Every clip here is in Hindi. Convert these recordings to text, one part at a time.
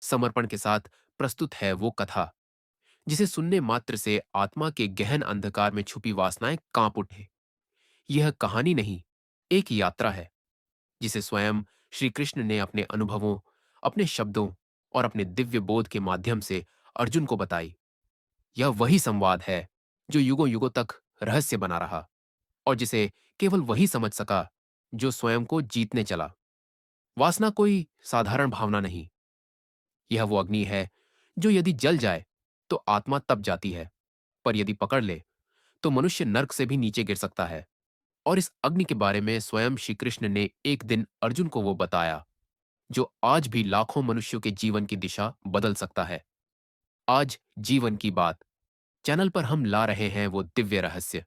समर्पण के साथ प्रस्तुत है वो कथा जिसे सुनने मात्र से आत्मा के गहन अंधकार में छुपी वासनाएं कांप उठे। यह कहानी नहीं, एक यात्रा है जिसे स्वयं श्री कृष्ण ने अपने अनुभवों, अपने शब्दों और अपने दिव्य बोध के माध्यम से अर्जुन को बताई। यह वही संवाद है जो युगों युगों तक रहस्य बना रहा और जिसे केवल वही समझ सका जो स्वयं को जीतने चला। वासना कोई साधारण भावना नहीं, यह वो अग्नि है जो यदि जल जाए तो आत्मा तप जाती है, पर यदि पकड़ ले तो मनुष्य नर्क से भी नीचे गिर सकता है। और इस अग्नि के बारे में स्वयं श्री कृष्ण ने एक दिन अर्जुन को वो बताया जो आज भी लाखों मनुष्यों के जीवन की दिशा बदल सकता है। आज जीवन की बात चैनल पर हम ला रहे हैं वो दिव्य रहस्य।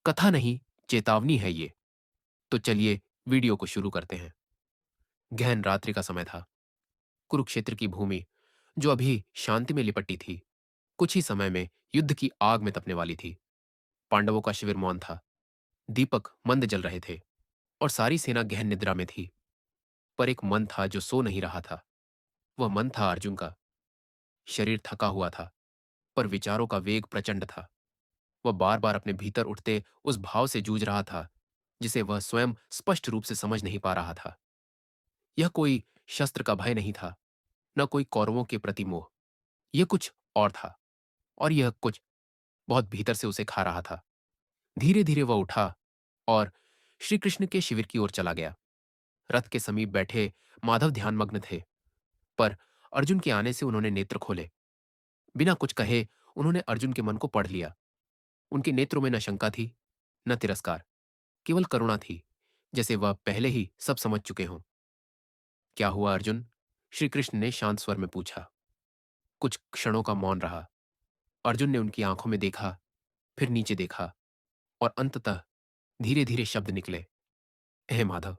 कथा नहीं, चेतावनी है ये। तो चलिए वीडियो को शुरू करते हैं। गहन रात्रि का समय था। कुरुक्षेत्र की भूमि जो अभी शांति में लिपटी थी, कुछ ही समय में युद्ध की आग में तपने वाली थी। पांडवों का शिविर मौन था। दीपक मंद जल रहे थे और सारी सेना गहन निद्रा में थी। पर एक मन था जो सो नहीं रहा था। वह मन था अर्जुन का। शरीर थका हुआ था, पर विचारों का वेग प्रचंड था। वह बार बार अपने भीतर उठते उस भाव से जूझ रहा था जिसे वह स्वयं स्पष्ट रूप से समझ नहीं पा रहा था। यह कोई शस्त्र का भय नहीं था, न कोई कौरवों के प्रति मोह। यह कुछ और था, और यह कुछ बहुत भीतर से उसे खा रहा था। धीरे धीरे वह उठा और श्री कृष्ण के शिविर की ओर चला गया। रथ के समीप बैठे माधव ध्यानमग्न थे, पर अर्जुन के आने से उन्होंने नेत्र खोले। बिना कुछ कहे उन्होंने अर्जुन के मन को पढ़ लिया। उनके नेत्रों में न शंका थी, न तिरस्कार, केवल करुणा थी, जैसे वह पहले ही सब समझ चुके हों। क्या हुआ अर्जुन? श्री कृष्ण ने शांत स्वर में पूछा। कुछ क्षणों का मौन रहा। अर्जुन ने उनकी आंखों में देखा, फिर नीचे देखा, और अंततः धीरे धीरे शब्द निकले। हे माधव,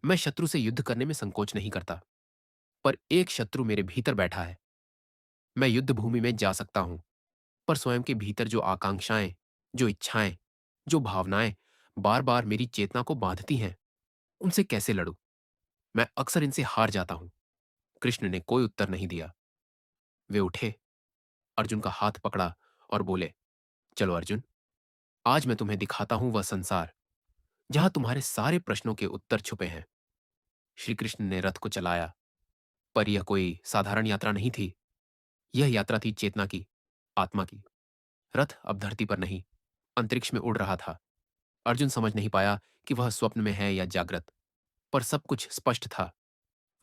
मैं शत्रु से युद्ध करने में संकोच नहीं करता, पर एक शत्रु मेरे भीतर बैठा है। मैं युद्ध भूमि में जा सकता हूं, पर स्वयं के भीतर जो आकांक्षाएं, जो इच्छाएं, जो भावनाएं बार बार मेरी चेतना को बांधती हैं, उनसे कैसे लड़ूं? मैं अक्सर इनसे हार जाता हूं। कृष्ण ने कोई उत्तर नहीं दिया। वे उठे, अर्जुन का हाथ पकड़ा और बोले, चलो अर्जुन, आज मैं तुम्हें दिखाता हूं वह संसार जहां तुम्हारे सारे प्रश्नों के उत्तर छुपे हैं। श्री कृष्ण ने रथ को चलाया, पर यह कोई साधारण यात्रा नहीं थी। यह यात्रा थी चेतना की, आत्मा की। रथ अब धरती पर नहीं, अंतरिक्ष में उड़ रहा था। अर्जुन समझ नहीं पाया कि वह स्वप्न में है या जागृत, पर सब कुछ स्पष्ट था,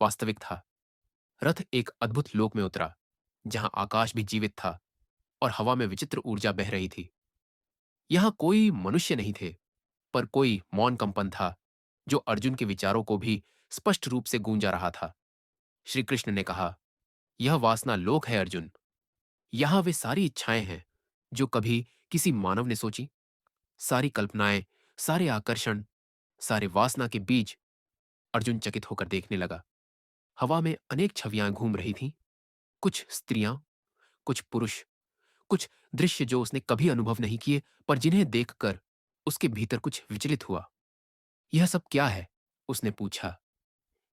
वास्तविक था। रथ एक अद्भुत लोक में उतरा, जहां आकाश भी जीवित था और हवा में विचित्र ऊर्जा बह रही थी। यहां कोई मनुष्य नहीं थे, पर कोई मौन कंपन था जो अर्जुन के विचारों को भी स्पष्ट रूप से गूंजा रहा था। श्री कृष्ण ने कहा, यह वासना लोक है अर्जुन। यहां वे सारी इच्छाएं हैं जो कभी किसी मानव ने सोची। सारी कल्पनाएं, सारे आकर्षण, सारे वासना के बीज। अर्जुन चकित होकर देखने लगा। हवा में अनेक छवियां घूम रही थीं। कुछ स्त्रियां, कुछ पुरुष, कुछ दृश्य जो उसने कभी अनुभव नहीं किए, पर जिन्हें देखकर उसके भीतर कुछ विचलित हुआ। यह सब क्या है? उसने पूछा।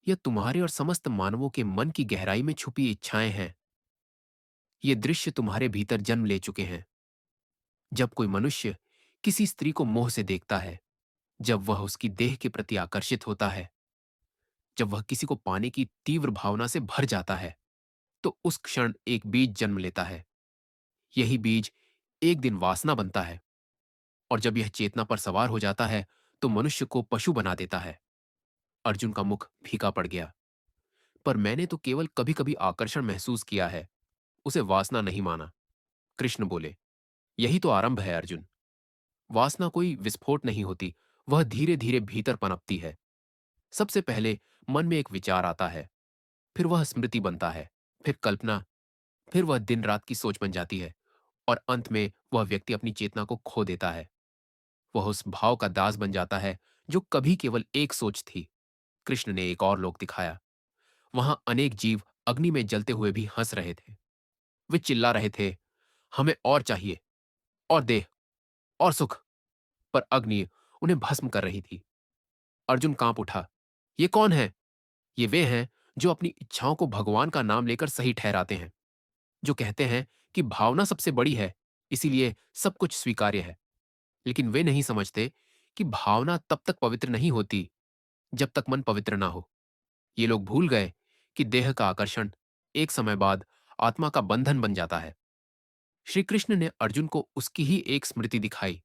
यह तुम्हारे और समस्त मानवों के मन की गहराई में छुपी इच्छाएं हैं। ये दृश्य तुम्हारे भीतर जन्म ले चुके हैं। जब कोई मनुष्य किसी स्त्री को मोह से देखता है, जब वह उसकी देह के प्रति आकर्षित होता है, जब वह किसी को पाने की तीव्र भावना से भर जाता है, तो उस क्षण एक बीज जन्म लेता है। यही बीज एक दिन वासना बनता है, और जब यह चेतना पर सवार हो जाता है तो मनुष्य को पशु बना देता है। अर्जुन का मुख फीका पड़ गया। पर मैंने तो केवल कभी कभी आकर्षण महसूस किया है, उसे वासना नहीं माना। कृष्ण बोले, यही तो आरंभ है अर्जुन। वासना कोई विस्फोट नहीं होती, वह धीरे धीरे भीतर पनपती है। सबसे पहले मन में एक विचार आता है, फिर वह स्मृति बनता है, फिर कल्पना, फिर वह दिन रात की सोच बन जाती है, और अंत में वह व्यक्ति अपनी चेतना को खो देता है। वह उस भाव का दास बन जाता है जो कभी केवल एक सोच थी। कृष्ण ने एक और लोक दिखाया। वहां अनेक जीव अग्नि में जलते हुए भी हंस रहे थे। वे चिल्ला रहे थे, हमें और चाहिए, और देह, और सुख। पर अग्नि उन्हें भस्म कर रही थी। अर्जुन कांप उठा। ये कौन है? ये वे हैं जो अपनी इच्छाओं को भगवान का नाम लेकर सही ठहराते हैं, जो कहते हैं कि भावना सबसे बड़ी है, इसीलिए सब कुछ स्वीकार्य है। लेकिन वे नहीं समझते कि भावना तब तक पवित्र नहीं होती जब तक मन पवित्र ना हो। ये लोग भूल गए कि देह का आकर्षण एक समय बाद आत्मा का बंधन बन जाता है। श्री कृष्ण ने अर्जुन को उसकी ही एक स्मृति दिखाई,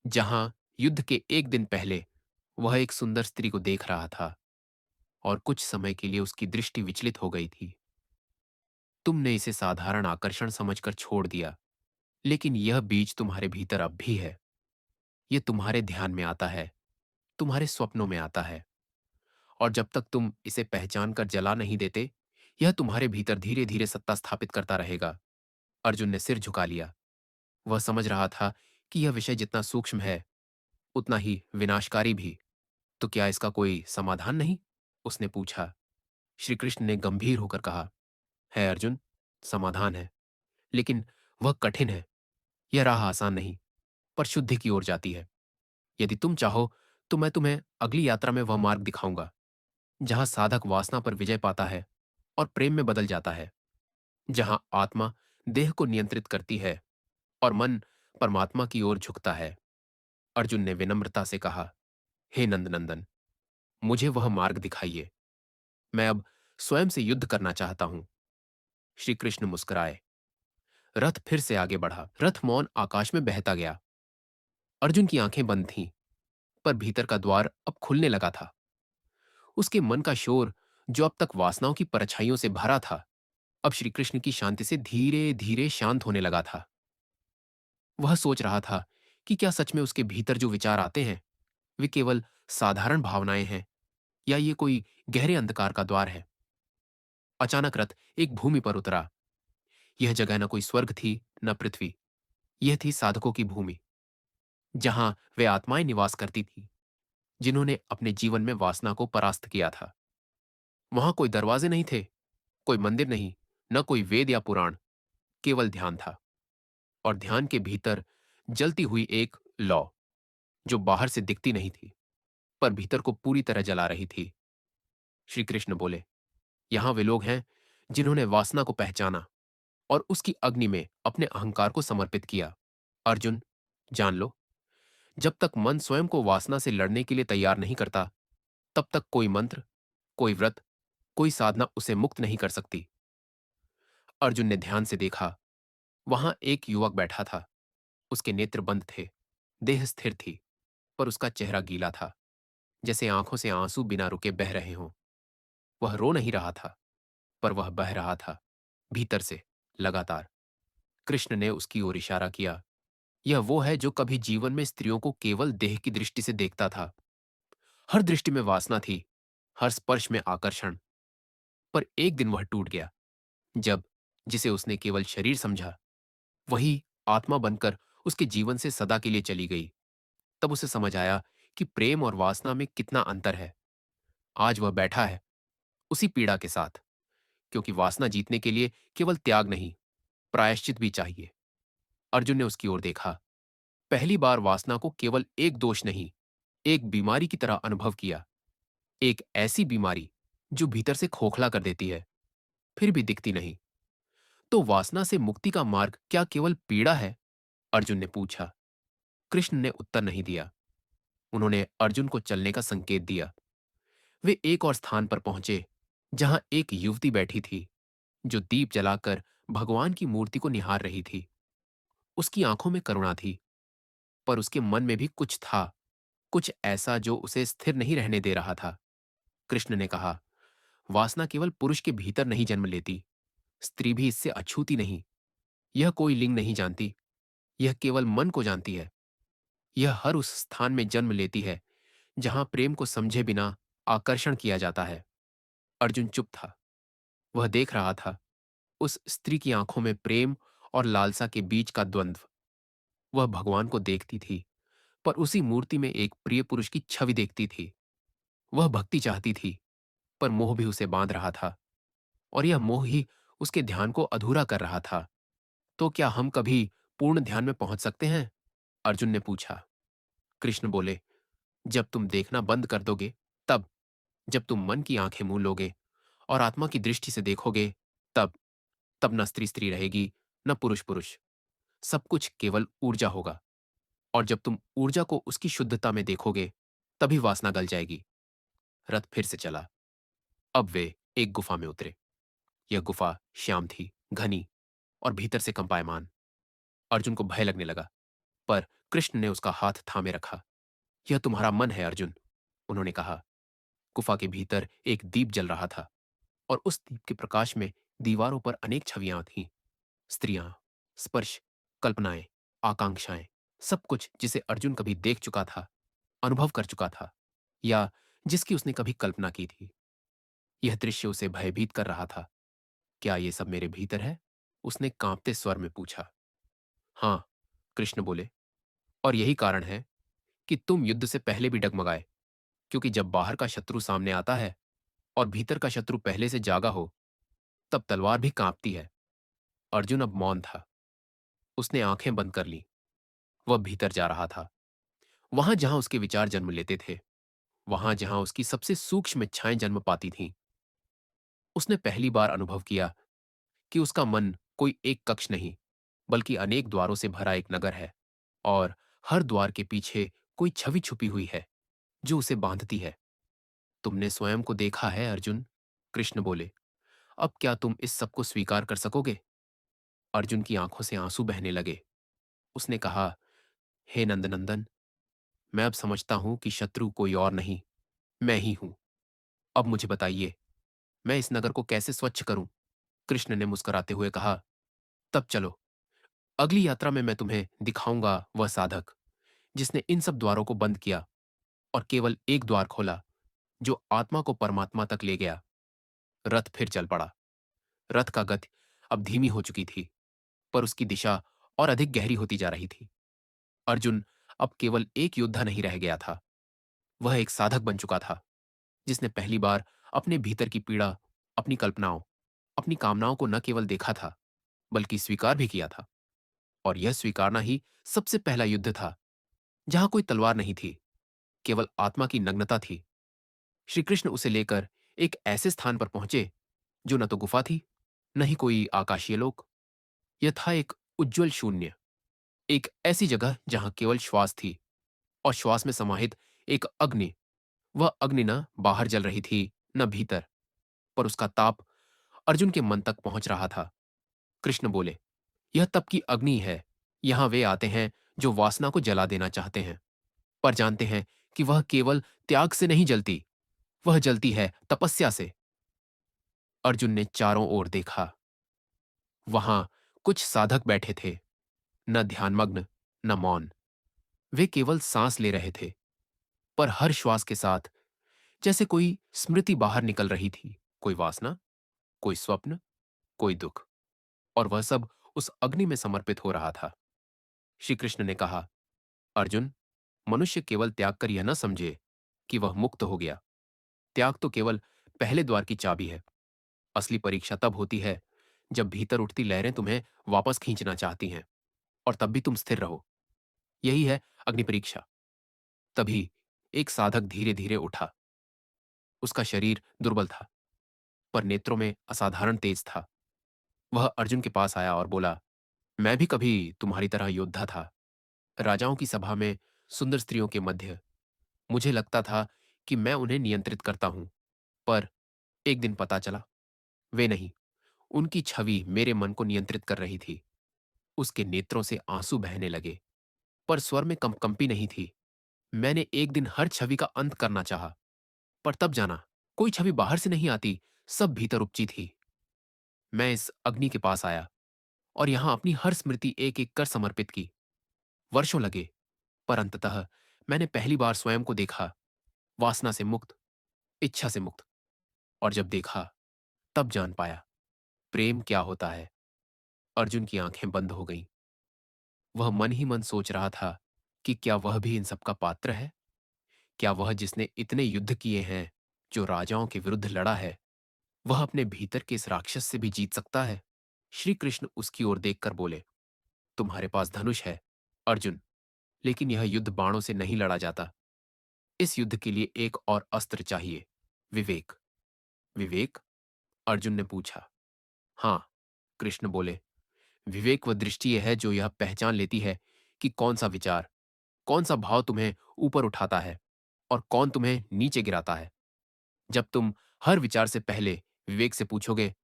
जहां युद्ध के एक दिन पहले वह एक सुंदर स्त्री को देख रहा था और कुछ समय के लिए उसकी दृष्टि विचलित हो गई थी। तुमने इसे साधारण आकर्षण समझकर छोड़ दिया, लेकिन यह बीज तुम्हारे भीतर अब भी है। यह तुम्हारे ध्यान में आता है, तुम्हारे स्वप्नों में आता है, और जब तक तुम इसे पहचान कर जला नहीं देते, यह तुम्हारे भीतर धीरे धीरे सत्ता स्थापित करता रहेगा। अर्जुन ने सिर झुका लिया। वह समझ रहा था कि यह विषय जितना सूक्ष्म है, उतना ही विनाशकारी भी। तो क्या इसका कोई समाधान नहीं? उसने पूछा। श्री कृष्ण ने गंभीर होकर कहा, है अर्जुन, समाधान है, लेकिन वह कठिन है। यह राह आसान नहीं, पर शुद्धि की ओर जाती है। यदि तुम चाहो तो मैं तुम्हें अगली यात्रा में वह मार्ग दिखाऊंगा, जहां साधक वासना पर विजय पाता है और प्रेम में बदल जाता है, जहां आत्मा देह को नियंत्रित करती है और मन परमात्मा की ओर झुकता है। अर्जुन ने विनम्रता से कहा, हे नंदनंदन, मुझे वह मार्ग दिखाइए। मैं अब स्वयं से युद्ध करना चाहता हूं। श्री कृष्ण मुस्कुराए। रथ फिर से आगे बढ़ा। रथ मौन आकाश में बहता गया। अर्जुन की आंखें बंद थीं, पर भीतर का द्वार अब खुलने लगा था। उसके मन का शोर, जो अब तक वासनाओं की परछाइयों से भरा था, अब श्री कृष्ण की शांति से धीरे धीरे शांत होने लगा था। वह सोच रहा था कि क्या सच में उसके भीतर जो विचार आते हैं, वे केवल साधारण भावनाएं हैं, या ये कोई गहरे अंधकार का द्वार है। अचानक रथ एक भूमि पर उतरा। यह जगह न कोई स्वर्ग थी, न पृथ्वी। यह थी साधकों की भूमि, जहां वे आत्माएं निवास करती थी, जिन्होंने अपने जीवन में वासना को परास्त किया था। वहां कोई दरवाजे नहीं थे, कोई मंदिर नहीं, न कोई वेद या पुराण, केवल ध्यान था। और ध्यान के भीतर जलती हुई एक लौ, जो बाहर से दिखती नहीं थी, पर भीतर को पूरी तरह जला रही थी। श्री कृष्ण बोले, यहां वे लोग हैं जिन्होंने वासना को पहचाना और उसकी अग्नि में अपने अहंकार को समर्पित किया। अर्जुन, जान लो, जब तक मन स्वयं को वासना से लड़ने के लिए तैयार नहीं करता, तब तक कोई मंत्र, कोई व्रत, कोई साधना उसे मुक्त नहीं कर सकती। अर्जुन ने ध्यान से देखा। वहां एक युवक बैठा था। उसके नेत्र बंद थे, देह स्थिर थी, पर उसका चेहरा गीला था, जैसे आंखों से आंसू बिना रुके बह रहे हों। वह रो नहीं रहा था, पर वह बह रहा था, भीतर से, लगातार। कृष्ण ने उसकी ओर इशारा किया। यह वो है जो कभी जीवन में स्त्रियों को केवल देह की दृष्टि से देखता था। हर दृष्टि में वासना थी, हर स्पर्श में आकर्षण। पर एक दिन वह टूट गया, जब जिसे उसने केवल शरीर समझा, वही आत्मा बनकर उसके जीवन से सदा के लिए चली गई। तब उसे समझ आया कि प्रेम और वासना में कितना अंतर है। आज वह बैठा है, उसी पीड़ा के साथ, क्योंकि वासना जीतने के लिए केवल त्याग नहीं, प्रायश्चित भी चाहिए। अर्जुन ने उसकी ओर देखा। पहली बार वासना को केवल एक दोष नहीं, एक बीमारी की तरह अनुभव किया। एक ऐसी बीमारी जो भीतर से खोखला कर देती है, फिर भी दिखती नहीं। तो वासना से मुक्ति का मार्ग क्या केवल पीड़ा है? अर्जुन ने पूछा। कृष्ण ने उत्तर नहीं दिया। उन्होंने अर्जुन को चलने का संकेत दिया। वे एक और स्थान पर पहुंचे, जहां एक युवती बैठी थी, जो दीप जलाकर भगवान की मूर्ति को निहार रही थी। उसकी आंखों में करुणा थी, पर उसके मन में भी कुछ था, कुछ ऐसा जो उसे स्थिर नहीं रहने दे रहा था। कृष्ण ने कहा, वासना केवल पुरुष के भीतर नहीं जन्म लेती, स्त्री भी इससे अछूती नहीं। यह कोई लिंग नहीं जानती, यह केवल मन को जानती है। यह हर उस स्थान में जन्म लेती है जहां प्रेम को समझे बिना आकर्षण किया जाता है। अर्जुन चुप था। वह देख रहा था, उस स्त्री की आंखों में प्रेम और लालसा के बीच का द्वंद्व। वह भगवान को देखती थी, पर उसी मूर्ति में एक प्रिय पुरुष की छवि देखती थी। वह भक्ति चाहती थी, पर मोह भी उसे बांध रहा था, और यह मोह ही उसके ध्यान को अधूरा कर रहा था। तो क्या हम कभी पूर्ण ध्यान में पहुंच सकते हैं? अर्जुन ने पूछा। कृष्ण बोले, जब तुम देखना बंद कर दोगे, तब, जब तुम मन की आंखें मूंद लोगे और आत्मा की दृष्टि से देखोगे, तब तब न स्त्री स्त्री रहेगी, न पुरुष पुरुष। सब कुछ केवल ऊर्जा होगा। और जब तुम ऊर्जा को उसकी शुद्धता में देखोगे, तभी वासना गल जाएगी। रथ फिर से चला। अब वे एक गुफा में उतरे। यह गुफा श्याम थी, घनी और भीतर से कंपायमान। अर्जुन को भय लगने लगा, पर कृष्ण ने उसका हाथ थामे रखा। यह तुम्हारा मन है अर्जुन, उन्होंने कहा। गुफा के भीतर एक दीप जल रहा था, और उस दीप के प्रकाश में दीवारों पर अनेक छवियां थीं। स्त्रियां, स्पर्श, कल्पनाएं, आकांक्षाएं, सब कुछ जिसे अर्जुन कभी देख चुका था, अनुभव कर चुका था, या जिसकी उसने कभी कल्पना की थी। यह दृश्य उसे भयभीत कर रहा था। क्या ये सब मेरे भीतर है? उसने कांपते स्वर में पूछा। हाँ, कृष्ण बोले, और यही कारण है कि तुम युद्ध से पहले भी डगमगाए, क्योंकि जब बाहर का शत्रु सामने आता है और भीतर का शत्रु पहले से जागा हो, तब तलवार भी कांपती है। अर्जुन अब मौन था। उसने आंखें बंद कर ली। वह भीतर जा रहा था, वहां जहां उसके विचार जन्म लेते थे, वहां जहां उसकी सबसे सूक्ष्म इच्छाएं जन्म पाती थीं। उसने पहली बार अनुभव किया कि उसका मन कोई एक कक्ष नहीं, बल्कि अनेक द्वारों से भरा एक नगर है, और हर द्वार के पीछे कोई छवि छुपी हुई है जो उसे बांधती है। तुमने स्वयं को देखा है अर्जुन, कृष्ण बोले। अब क्या तुम इस सब को स्वीकार कर सकोगे? अर्जुन की आंखों से आंसू बहने लगे। उसने कहा, हे नंदनंदन, मैं अब समझता हूं कि शत्रु कोई और नहीं, मैं ही हूं। अब मुझे बताइए, मैं इस नगर को कैसे स्वच्छ करूं? कृष्ण ने मुस्कुराते हुए कहा, तब चलो, अगली यात्रा में मैं तुम्हें दिखाऊंगा वह साधक जिसने इन सब द्वारों को बंद किया और केवल एक द्वार खोला, जो आत्मा को परमात्मा तक ले गया। रथ फिर चल पड़ा। रथ का गति अब धीमी हो चुकी थी, पर उसकी दिशा और अधिक गहरी होती जा रही थी। अर्जुन अब केवल एक योद्धा नहीं रह गया था, वह एक साधक बन चुका था, जिसने पहली बार अपने भीतर की पीड़ा, अपनी कल्पनाओं, अपनी कामनाओं को न केवल देखा था, बल्कि स्वीकार भी किया था। और यह स्वीकारना ही सबसे पहला युद्ध था, जहां कोई तलवार नहीं थी, केवल आत्मा की नग्नता थी। श्री कृष्ण उसे लेकर एक ऐसे स्थान पर पहुंचे जो न तो गुफा थी, न ही कोई आकाशीय लोक। यह था एक उज्जवल शून्य, एक ऐसी जगह जहां केवल श्वास थी, और श्वास में समाहित एक अग्नि। वह अग्नि न बाहर जल रही थी, न भीतर, पर उसका ताप अर्जुन के मन तक पहुंच रहा था। कृष्ण बोले, यह तप की अग्नि है। यहां वे आते हैं जो वासना को जला देना चाहते हैं, पर जानते हैं कि वह केवल त्याग से नहीं जलती, वह जलती है तपस्या से। अर्जुन ने चारों ओर देखा। वहां कुछ साधक बैठे थे, न ध्यानमग्न, न मौन। वे केवल सांस ले रहे थे, पर हर श्वास के साथ जैसे कोई स्मृति बाहर निकल रही थी, कोई वासना, कोई स्वप्न, कोई दुख। और वह सब उस अग्नि में समर्पित हो रहा था। श्री कृष्ण ने कहा, अर्जुन, मनुष्य केवल त्याग कर यह न समझे कि वह मुक्त हो गया। त्याग तो केवल पहले द्वार की चाबी है। असली परीक्षा तब होती है जब भीतर उठती लहरें तुम्हें वापस खींचना चाहती हैं, और तब भी तुम स्थिर रहो। यही है अग्नि परीक्षा। तभी एक साधक धीरे धीरे उठा। उसका शरीर दुर्बल था, पर नेत्रों में असाधारण तेज था। वह अर्जुन के पास आया और बोला, मैं भी कभी तुम्हारी तरह योद्धा था। राजाओं की सभा में, सुंदर स्त्रियों के मध्य मुझे लगता था कि मैं उन्हें नियंत्रित करता हूं, पर एक दिन पता चला, वे नहीं, उनकी छवि मेरे मन को नियंत्रित कर रही थी। उसके नेत्रों से आंसू बहने लगे, पर स्वर में कंपकंपी नहीं थी। मैंने एक दिन हर छवि का अंत करना चाहा, पर तब जाना, कोई छवि बाहर से नहीं आती, सब भीतर उपजी थी। मैं इस अग्नि के पास आया और यहां अपनी हर स्मृति एक एक कर समर्पित की। वर्षों लगे, पर अंततः मैंने पहली बार स्वयं को देखा, वासना से मुक्त, इच्छा से मुक्त। और जब देखा, तब जान पाया प्रेम क्या होता है। अर्जुन की आंखें बंद हो गईं। वह मन ही मन सोच रहा था कि क्या वह भी इन सब का पात्र है? क्या वह जिसने इतने युद्ध किए हैं, जो राजाओं के विरुद्ध लड़ा है, वह अपने भीतर के इस राक्षस से भी जीत सकता है? श्री कृष्ण उसकी ओर देखकर बोले, तुम्हारे पास धनुष है अर्जुन, लेकिन यह युद्ध बाणों से नहीं लड़ा जाता। इस युद्ध के लिए एक और अस्त्र चाहिए, विवेक। विवेक? अर्जुन ने पूछा। हाँ, कृष्ण बोले। विवेक व दृष्टि यह है जो यह पहचान लेती है कि कौन सा विचार, कौन सा भाव तुम्हें ऊपर उठाता है और कौन तुम्हें नीचे गिराता है। जब तुम हर विचार से पहले विवेक से पूछोगे,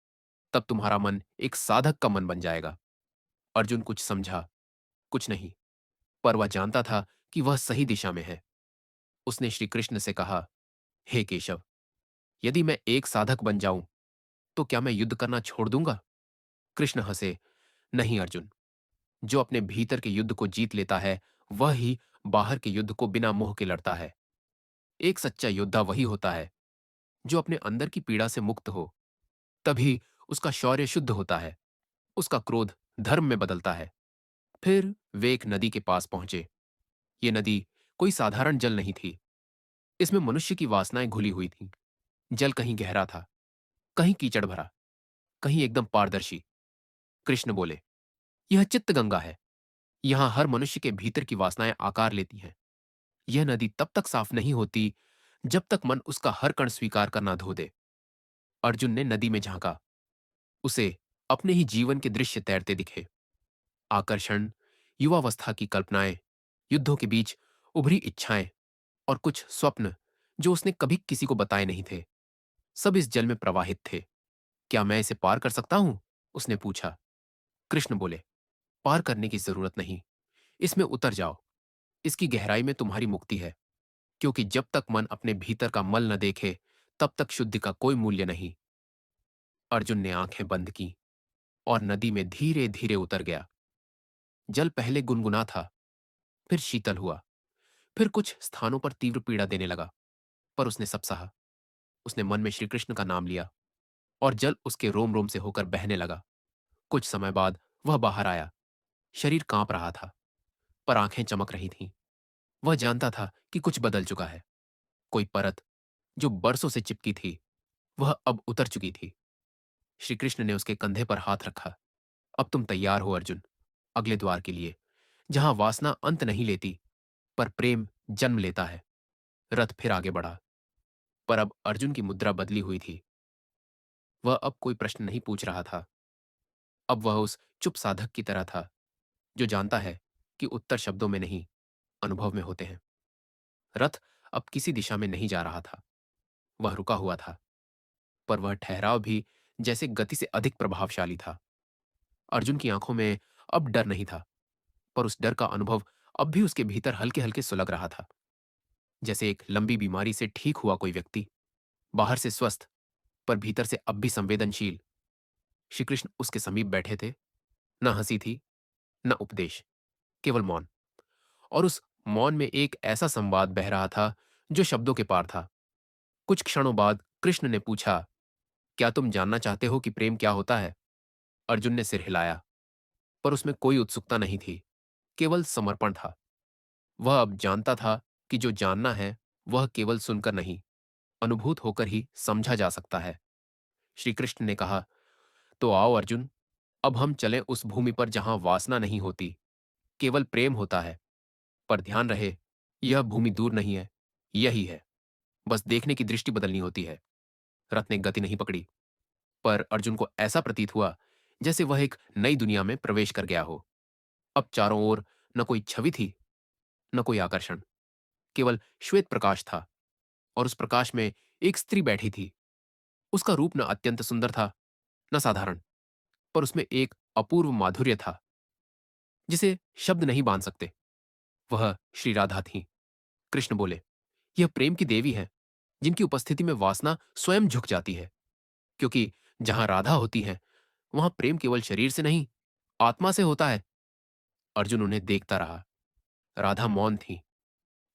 तब तुम्हारा मन एक साधक का मन बन जाएगा। अर्जुन कुछ समझा, कुछ नहीं, पर वह जानता था कि वह सही दिशा में है। उसने श्री कृष्ण से कहा, हे केशव, यदि मैं एक साधक बन जाऊं, तो क्या मैं युद्ध करना छोड़ दूंगा? कृष्ण हंसे, नहीं अर्जुन, जो अपने भीतर के युद्ध को जीत लेता है, वह ही बाहर के युद्ध को बिना मोह के लड़ता है। एक सच्चा योद्धा वही होता है जो अपने अंदर की पीड़ा से मुक्त हो। तभी उसका शौर्य शुद्ध होता है, उसका क्रोध धर्म में बदलता है। फिर वे एक नदी के पास पहुंचे। ये नदी कोई साधारण जल नहीं थी। इसमें मनुष्य की वासनाएं घुली हुई थीं। जल कहीं गहरा था, कहीं कीचड़ भरा, कहीं एकदम पारदर्शी। कृष्ण बोले, यह चित्त गंगा है। यहां हर मनुष्य के भीतर की वासनाएं आकार लेती हैं। यह नदी तब तक साफ नहीं होती जब तक मन उसका हर कण स्वीकार करना धो दे। अर्जुन ने नदी में झांका। उसे अपने ही जीवन के दृश्य तैरते दिखे। आकर्षण, युवावस्था की कल्पनाएं, युद्धों के बीच उभरी इच्छाएं और कुछ स्वप्न जो उसने कभी किसी को बताए नहीं थे, सब इस जल में प्रवाहित थे। क्या मैं इसे पार कर सकता हूं? उसने पूछा। कृष्ण बोले, पार करने की जरूरत नहीं, इसमें उतर जाओ। इसकी गहराई में तुम्हारी मुक्ति है, क्योंकि जब तक मन अपने भीतर का मल न देखे, तब तक शुद्धि का कोई मूल्य नहीं। अर्जुन ने आंखें बंद की और नदी में धीरे धीरे उतर गया। जल पहले गुनगुना था, फिर शीतल हुआ, फिर कुछ स्थानों पर तीव्र पीड़ा देने लगा, पर उसने सब सहा। उसने मन में श्री कृष्ण का नाम लिया और जल उसके रोम रोम से होकर बहने लगा। कुछ समय बाद वह बाहर आया। शरीर कांप रहा था, पर आंखें चमक रही थीं। वह जानता था कि कुछ बदल चुका है। कोई परत जो बरसों से चिपकी थी, वह अब उतर चुकी थी। श्री कृष्ण ने उसके कंधे पर हाथ रखा। अब तुम तैयार हो अर्जुन, अगले द्वार के लिए, जहां वासना अंत नहीं लेती, पर प्रेम जन्म लेता है। रथ फिर आगे बढ़ा, पर अब अर्जुन की मुद्रा बदली हुई थी। वह अब कोई प्रश्न नहीं पूछ रहा था। अब वह उस चुप साधक की तरह था जो जानता है कि उत्तर शब्दों में नहीं, अनुभव में होते हैं। रथ अब किसी दिशा में नहीं जा रहा था। वह रुका हुआ था, पर वह ठहराव भी जैसे गति से अधिक प्रभावशाली था। अर्जुन की आंखों में अब डर नहीं था, पर उस डर का अनुभव अब भी उसके भीतर हल्के हल्के सुलग रहा था। जैसे एक लंबी बीमारी से ठीक हुआ कोई व्यक्ति, बाहर से स्वस्थ, पर भीतर से अब भी संवेदनशील। श्री कृष्ण उसके समीप बैठे थे। न हंसी थी, न उपदेश, केवल मौन। और उस मौन में एक ऐसा संवाद बह रहा था जो शब्दों के पार था। कुछ क्षणों बाद कृष्ण ने पूछा, क्या तुम जानना चाहते हो कि प्रेम क्या होता है? अर्जुन ने सिर हिलाया, पर उसमें कोई उत्सुकता नहीं थी, केवल समर्पण था। वह अब जानता था कि जो जानना है, वह केवल सुनकर नहीं, अनुभूत होकर ही समझा जा सकता है। श्री कृष्ण ने कहा, तो आओ अर्जुन, अब हम चलें उस भूमि पर जहां वासना नहीं होती, केवल प्रेम होता है। पर ध्यान रहे, यह भूमि दूर नहीं है, यही है। बस देखने की दृष्टि बदलनी होती है। रथ ने गति नहीं पकड़ी, पर अर्जुन को ऐसा प्रतीत हुआ जैसे वह एक नई दुनिया में प्रवेश कर गया हो। अब चारों ओर न कोई छवि थी, न कोई आकर्षण, केवल श्वेत प्रकाश था। और उस प्रकाश में एक स्त्री बैठी थी। उसका रूप न अत्यंत सुंदर था, न साधारण, पर उसमें एक अपूर्व माधुर्य था जिसे शब्द नहीं बांध सकते। वह श्री राधा थी। कृष्ण बोले, यह प्रेम की देवी है, जिनकी उपस्थिति में वासना स्वयं झुक जाती है, क्योंकि जहां राधा होती है, वहां प्रेम केवल शरीर से नहीं, आत्मा से होता है। अर्जुन उन्हें देखता रहा। राधा मौन थी,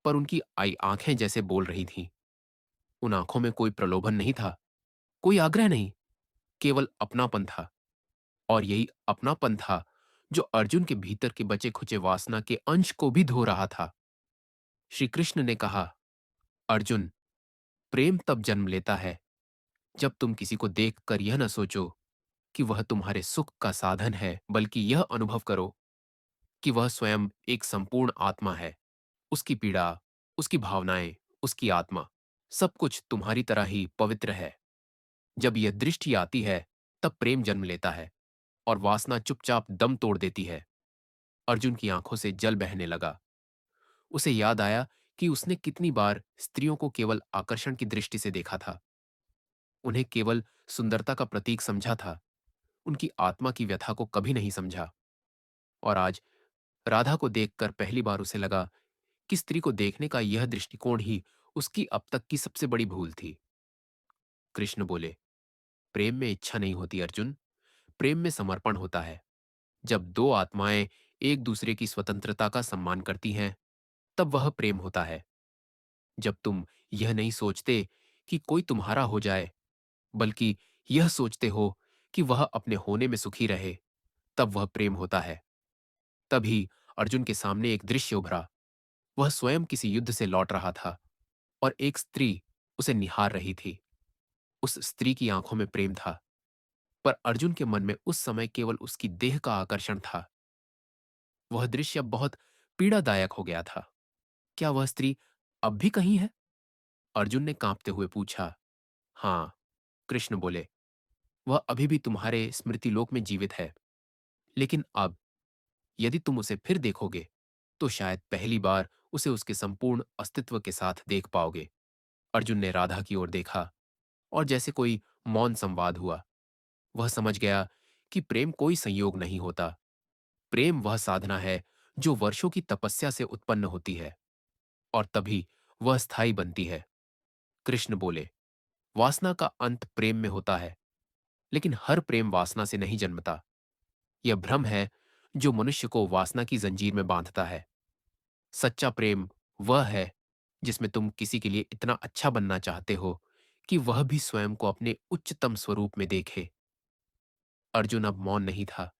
पर उनकी आई आंखें जैसे बोल रही थीं। उन आंखों में कोई प्रलोभन नहीं था, कोई आग्रह नहीं, केवल अपनापन था। और यही अपनापन था जो अर्जुन के भीतर के बचे खुचे वासना के अंश को भी धो रहा था। श्री कृष्ण ने कहा, अर्जुन, प्रेम तब जन्म लेता है जब तुम किसी को देखकर यह न सोचो कि वह तुम्हारे सुख का साधन है, बल्कि यह अनुभव करो कि वह स्वयं एक संपूर्ण आत्मा है। उसकी पीड़ा, उसकी भावनाएं, उसकी आत्मा, सब कुछ तुम्हारी तरह ही पवित्र है। जब यह दृष्टि आती है, तब प्रेम जन्म लेता है और वासना चुपचाप दम तोड़ देती है। अर्जुन की आंखों से जल बहने लगा। उसे याद आया कि उसने कितनी बार स्त्रियों को केवल आकर्षण की दृष्टि से देखा था, उन्हें केवल सुंदरता का प्रतीक समझा था, उनकी आत्मा की व्यथा को कभी नहीं समझा। और आज राधा को देखकर पहली बार उसे लगा कि स्त्री को देखने का यह दृष्टिकोण ही उसकी अब तक की सबसे बड़ी भूल थी। कृष्ण बोले, प्रेम में इच्छा नहीं होती अर्जुन, प्रेम में समर्पण होता है। जब दो आत्माएं एक दूसरे की स्वतंत्रता का सम्मान करती हैं, तब वह प्रेम होता है। जब तुम यह नहीं सोचते कि कोई तुम्हारा हो जाए, बल्कि यह सोचते हो कि वह अपने होने में सुखी रहे, तब वह प्रेम होता है। तभी अर्जुन के सामने एक दृश्य उभरा। वह स्वयं किसी युद्ध से लौट रहा था और एक स्त्री उसे निहार रही थी। उस स्त्री की आंखों में प्रेम था, पर अर्जुन के मन में उस समय केवल उसकी देह का आकर्षण था। वह दृश्य अब बहुत पीड़ादायक हो गया था। क्या वह स्त्री अब भी कहीं है? अर्जुन ने कांपते हुए पूछा। हाँ, कृष्ण बोले, वह अभी भी तुम्हारे स्मृतिलोक में जीवित है। लेकिन अब यदि तुम उसे फिर देखोगे, तो शायद पहली बार उसे उसके संपूर्ण अस्तित्व के साथ देख पाओगे। अर्जुन ने राधा की ओर देखा और जैसे कोई मौन संवाद हुआ। वह समझ गया कि प्रेम कोई संयोग नहीं होता। प्रेम वह साधना है जो वर्षों की तपस्या से उत्पन्न होती है और तभी वह स्थायी बनती है। कृष्ण बोले, वासना का अंत प्रेम में होता है, लेकिन हर प्रेम वासना से नहीं जन्मता। यह भ्रम है जो मनुष्य को वासना की जंजीर में बांधता है। सच्चा प्रेम वह है जिसमें तुम किसी के लिए इतना अच्छा बनना चाहते हो कि वह भी स्वयं को अपने उच्चतम स्वरूप में देखे। अर्जुन अब मौन नहीं था।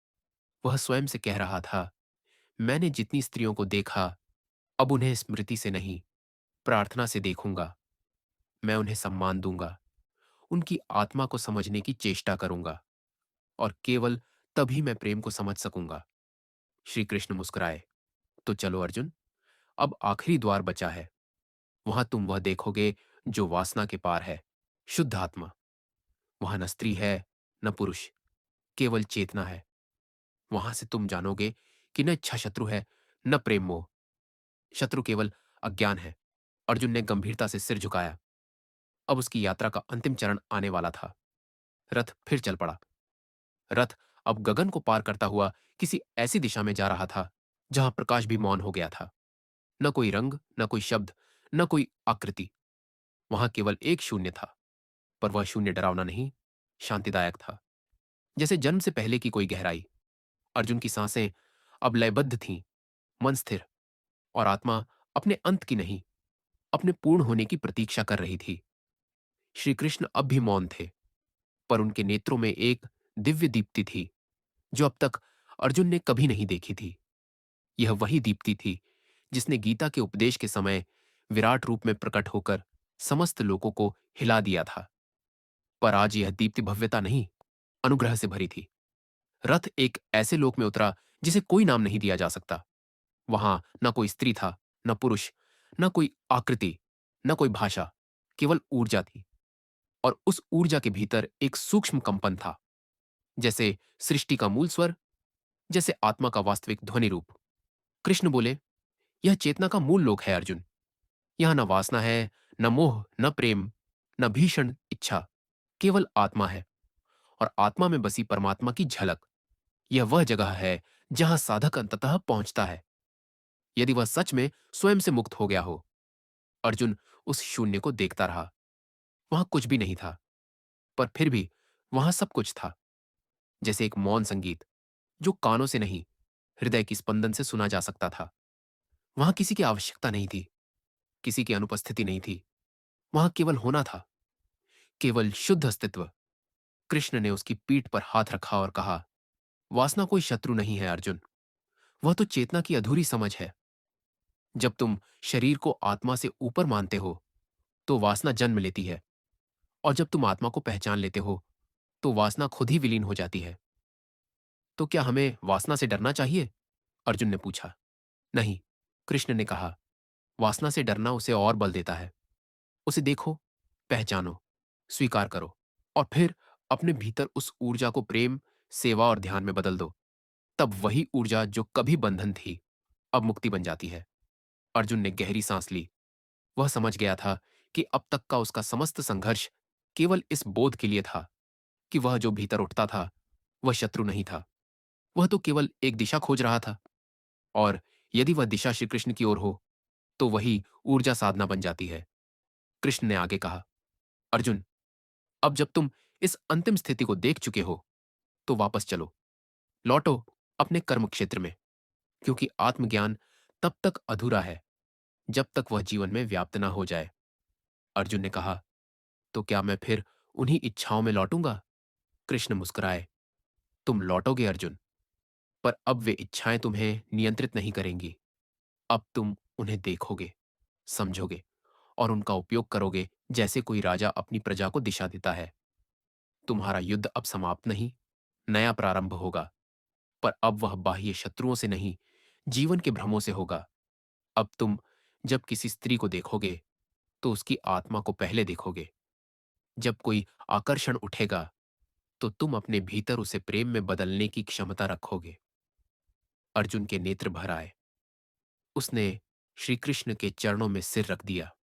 वह स्वयं से कह रहा था, मैंने जितनी स्त्रियों को देखा, अब उन्हें स्मृति से नहीं, प्रार्थना से देखूंगा। मैं उन्हें सम्मान दूंगा, उनकी आत्मा को समझने की चेष्टा करूंगा और केवल तभी मैं प्रेम को समझ सकूंगा। श्री कृष्ण मुस्कुराए। तो चलो अर्जुन, अब आखिरी द्वार बचा है। वहां तुम वह देखोगे जो वासना के पार है, शुद्ध आत्मा। वहां न स्त्री है, न पुरुष, केवल चेतना है। वहां से तुम जानोगे कि न इच्छा शत्रु है, न प्रेम मोह। शत्रु केवल अज्ञान है। अर्जुन ने गंभीरता से सिर झुकाया। अब उसकी यात्रा का अंतिम चरण आने वाला था। रथ फिर चल पड़ा। रथ अब गगन को पार करता हुआ किसी ऐसी दिशा में जा रहा था जहां प्रकाश भी मौन हो गया था। न कोई रंग, न कोई शब्द, न कोई आकृति। वहां केवल एक शून्य था, पर वह शून्य डरावना नहीं, शांतिदायक था, जैसे जन्म से पहले की कोई गहराई। अर्जुन की सांसें अब लयबद्ध थीं, मन स्थिर, और आत्मा अपने अंत की नहीं, अपने पूर्ण होने की प्रतीक्षा कर रही थी। श्री कृष्ण अब भी मौन थे, पर उनके नेत्रों में एक दिव्य दीप्ति थी जो अब तक अर्जुन ने कभी नहीं देखी थी। यह वही दीप्ति थी जिसने गीता के उपदेश के समय विराट रूप में प्रकट होकर समस्त लोगों को हिला दिया था। पर आज यह दीप्ति भव्यता नहीं, अनुग्रह से भरी थी। रथ एक ऐसे लोक में उतरा जिसे कोई नाम नहीं दिया जा सकता। वहां न कोई स्त्री था, न पुरुष, न कोई आकृति, न कोई भाषा, केवल ऊर्जा थी। और उस ऊर्जा के भीतर एक सूक्ष्म कंपन था, जैसे सृष्टि का मूल स्वर, जैसे आत्मा का वास्तविक ध्वनि रूप। कृष्ण बोले, यह चेतना का मूल लोक है अर्जुन। यहां न वासना है, न मोह, न प्रेम, न भीषण इच्छा, केवल आत्मा है। और आत्मा में बसी परमात्मा की झलक। यह वह जगह है जहां साधक अंततः पहुंचता है, यदि वह सच में स्वयं से मुक्त हो गया हो। अर्जुन उस शून्य को देखता रहा। वहां कुछ भी नहीं था, पर फिर भी वहां सब कुछ था, जैसे एक मौन संगीत जो कानों से नहीं, हृदय की स्पंदन से सुना जा सकता था। वहां किसी की आवश्यकता नहीं थी, किसी की अनुपस्थिति नहीं थी। वहां केवल होना था, केवल शुद्ध अस्तित्व। कृष्ण ने उसकी पीठ पर हाथ रखा और कहा, वासना कोई शत्रु नहीं है अर्जुन, वह तो चेतना की अधूरी समझ है। जब तुम शरीर को आत्मा से ऊपर मानते हो, तो वासना जन्म लेती है, और जब तुम आत्मा को पहचान लेते हो, तो वासना खुद ही विलीन हो जाती है। तो क्या हमें वासना से डरना चाहिए? अर्जुन ने पूछा। नहीं, कृष्ण ने कहा, वासना से डरना उसे और बल देता है। उसे देखो, पहचानो, स्वीकार करो। और फिर अपने भीतर उस ऊर्जा को प्रेम, सेवा और ध्यान में बदल दो। तब वही ऊर्जा जो कभी बंधन थी, अब मुक्ति बन जाती है। अर्जुन ने गहरी सांस ली। वह समझ गया था कि अब तक का उसका समस्त संघर्ष केवल इस बोध के लिए था कि वह जो भीतर उठता था, वह शत्रु नहीं था। वह तो केवल एक दिशा खोज रहा था, और यदि वह दिशा श्री कृष्ण की ओर हो, तो वही ऊर्जा साधना बन जाती है। कृष्ण ने आगे कहा, अर्जुन, अब जब तुम इस अंतिम स्थिति को देख चुके हो, तो वापस चलो, लौटो अपने कर्म क्षेत्र में, क्योंकि आत्मज्ञान तब तक अधूरा है जब तक वह जीवन में व्याप्त ना हो जाए। अर्जुन ने कहा, तो क्या मैं फिर उन्हीं इच्छाओं में लौटूंगा? कृष्ण मुस्कुराए, तुम लौटोगे अर्जुन, पर अब वे इच्छाएं तुम्हें नियंत्रित नहीं करेंगी। अब तुम उन्हें देखोगे, समझोगे और उनका उपयोग करोगे जैसे कोई राजा अपनी प्रजा को दिशा देता है। तुम्हारा युद्ध अब समाप्त नहीं, नया प्रारंभ होगा, पर अब वह बाह्य शत्रुओं से नहीं, जीवन के भ्रमों से होगा। अब तुम जब किसी स्त्री को देखोगे, तो उसकी आत्मा को पहले देखोगे। जब कोई आकर्षण उठेगा, तो तुम अपने भीतर उसे प्रेम में बदलने की क्षमता रखोगे। अर्जुन के नेत्र भर आए। उसने श्री कृष्ण के चरणों में सिर रख दिया।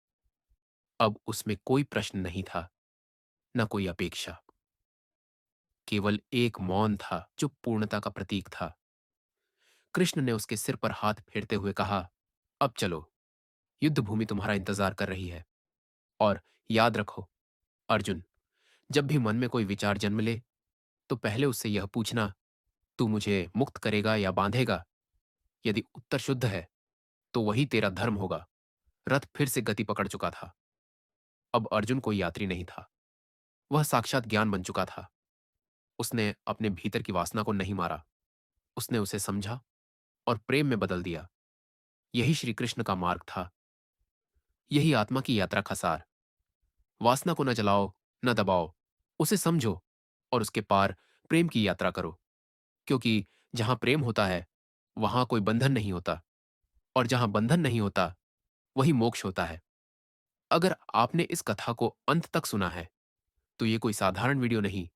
अब उसमें कोई प्रश्न नहीं था, न कोई अपेक्षा। केवल एक मौन था जो पूर्णता का प्रतीक था। कृष्ण ने उसके सिर पर हाथ फेरते हुए कहा, अब चलो, युद्ध भूमि तुम्हारा इंतजार कर रही है। और याद रखो अर्जुन, जब भी मन में कोई विचार जन्म ले, तो पहले उससे यह पूछना, तू मुझे मुक्त करेगा या बांधेगा? यदि उत्तर शुद्ध है, तो वही तेरा धर्म होगा। रथ फिर से गति पकड़ चुका था। अब अर्जुन कोई यात्री नहीं था, वह साक्षात ज्ञान बन चुका था। उसने अपने भीतर की वासना को नहीं मारा, उसने उसे समझा और प्रेम में बदल दिया। यही श्री कृष्ण का मार्ग था, यही आत्मा की यात्रा का सार। वासना को न जलाओ, न दबाओ, उसे समझो और उसके पार प्रेम की यात्रा करो। क्योंकि जहां प्रेम होता है, वहां कोई बंधन नहीं होता, और जहां बंधन नहीं होता, वही मोक्ष होता है। अगर आपने इस कथा को अंत तक सुना है, तो ये कोई साधारण वीडियो नहीं,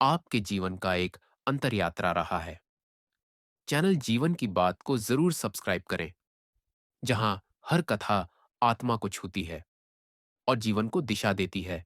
आपके जीवन का एक अंतर यात्रा रहा है। चैनल जीवन की बात को जरूर सब्सक्राइब करें, जहां हर कथा आत्मा को छूती है और जीवन को दिशा देती है।